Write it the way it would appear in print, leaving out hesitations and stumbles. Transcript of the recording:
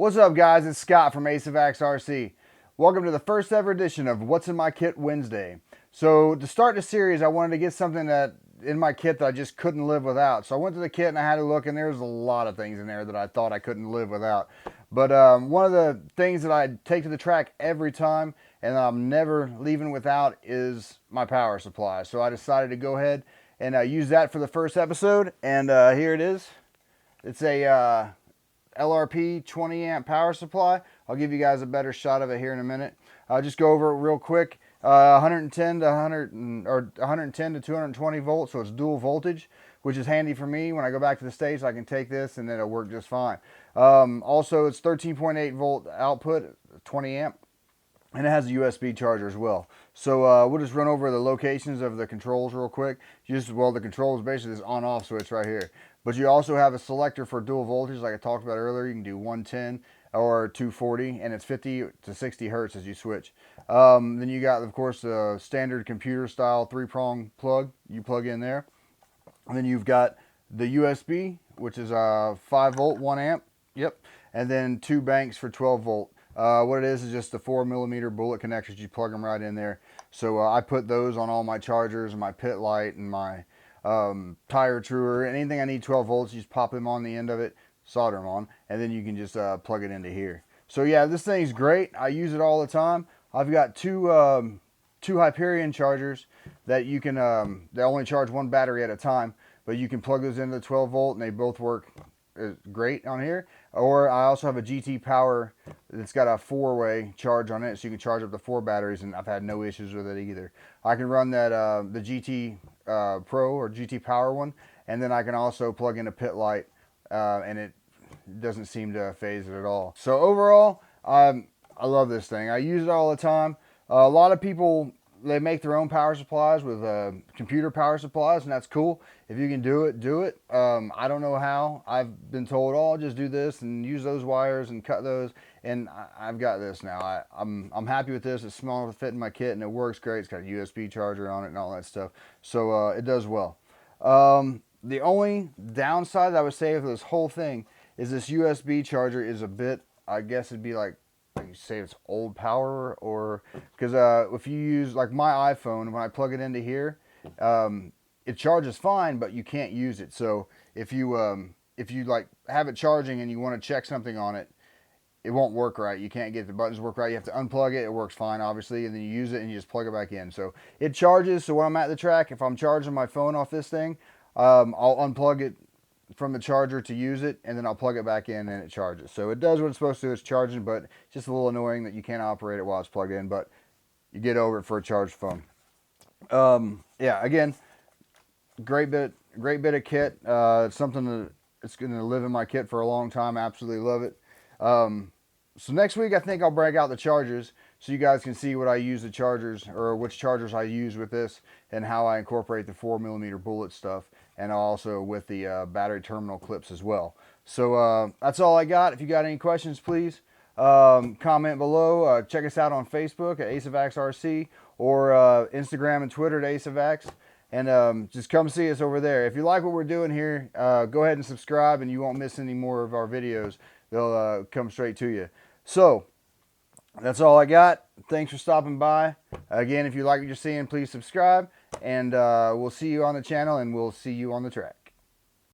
What's up, guys? It's Scott from AceofAxe RC. Welcome to the first ever edition of What's in My Kit Wednesday. So to start the series, I wanted to get something that in my kit that I just couldn't live without. So I went to the kit and I had a look, and there's a lot of things in there that I thought I couldn't live without. But one of the things that I take to the track every time and I'm never leaving without is my power supply. So I decided to go ahead and use that for the first episode, and here it is. It's a LRP 20 amp power supply. I'll give you guys a better shot of it here in a minute. I'll just go over it real quick. 110 to 220 volts, so it's dual voltage, which is handy for me. When I go back to the States, I can take this and it'll work just fine. Also, it's 13.8 volt output, 20 amp, and it has a USB charger as well. So we'll just run over the locations of the controls real quick. The controls basically this on-off switch right here. But you also have a selector for dual voltage, like I talked about earlier. You can do 110 or 240, and it's 50 to 60 hertz as you switch. Then you got, of course, the standard computer-style 3-prong plug. You plug in there. And then you've got the USB, which is 5 volt, 1 amp. Yep. And then 2 banks for 12 volt. What it is just the 4mm bullet connectors. You plug them right in there. So I put those on all my chargers and my pit light and my tire truer. Anything I need 12 volts, you just pop them on the end of it, solder them on, and then you can just plug it into here. So yeah, this thing's great. I use it all the time. I've got two Hyperion chargers that you can they only charge one battery at a time, but you can plug those into the 12 volt and they both work great on here. Or I also have a GT Power that's got a 4-way charge on it, so you can charge up to 4 batteries, and I've had no issues with it either. I can run that the GT Pro or GT Power one, and then I can also plug in a pit light, and it doesn't seem to phase it at all. So overall, I love this thing. I use it all the time. A lot of people, they make their own power supplies with computer power supplies, and that's cool. If you can do it, do it. I don't know how. I've been told, oh, just do this and use those wires and cut those, and I've got this now. I'm happy with this. It's small enough to fit in my kit, and it works great. It's got a USB charger on it and all that stuff, so it does well. The only downside that I would say of this whole thing is this USB charger is a bit, I guess it'd be like you say it's old power, or because if you use like my iPhone, when I plug it into here, it charges fine, but you can't use it. So if you like have it charging and you want to check something on it, it won't work right. You can't get the buttons to work right. You have to unplug it. It works fine, obviously, and then you use it and you just plug it back in. So it charges. So when I'm at the track, if I'm charging my phone off this thing, I'll unplug it from the charger to use it, and then I'll plug it back in and it charges. So it does what it's supposed to do. It's charging, but it's just a little annoying that you can't operate it while it's plugged in, but you get over it for a charged phone. Yeah, again, great bit of kit. It's something that it's going to live in my kit for a long time. I absolutely love it. So next week, I think I'll break out the chargers so you guys can see what I use the chargers, or which chargers I use with this, and how I incorporate the 4mm bullet stuff, and also with the battery terminal clips as well. So that's all I got. If you got any questions, please comment below. Check us out on Facebook at AceofAxe RC, or Instagram and Twitter at AceofAxe. And just come see us over there. If you like what we're doing here, go ahead and subscribe, and you won't miss any more of our videos. They'll come straight to you. So that's all I got. Thanks for stopping by. Again, if you like what you're seeing, please subscribe, and we'll see you on the channel, and we'll see you on the track.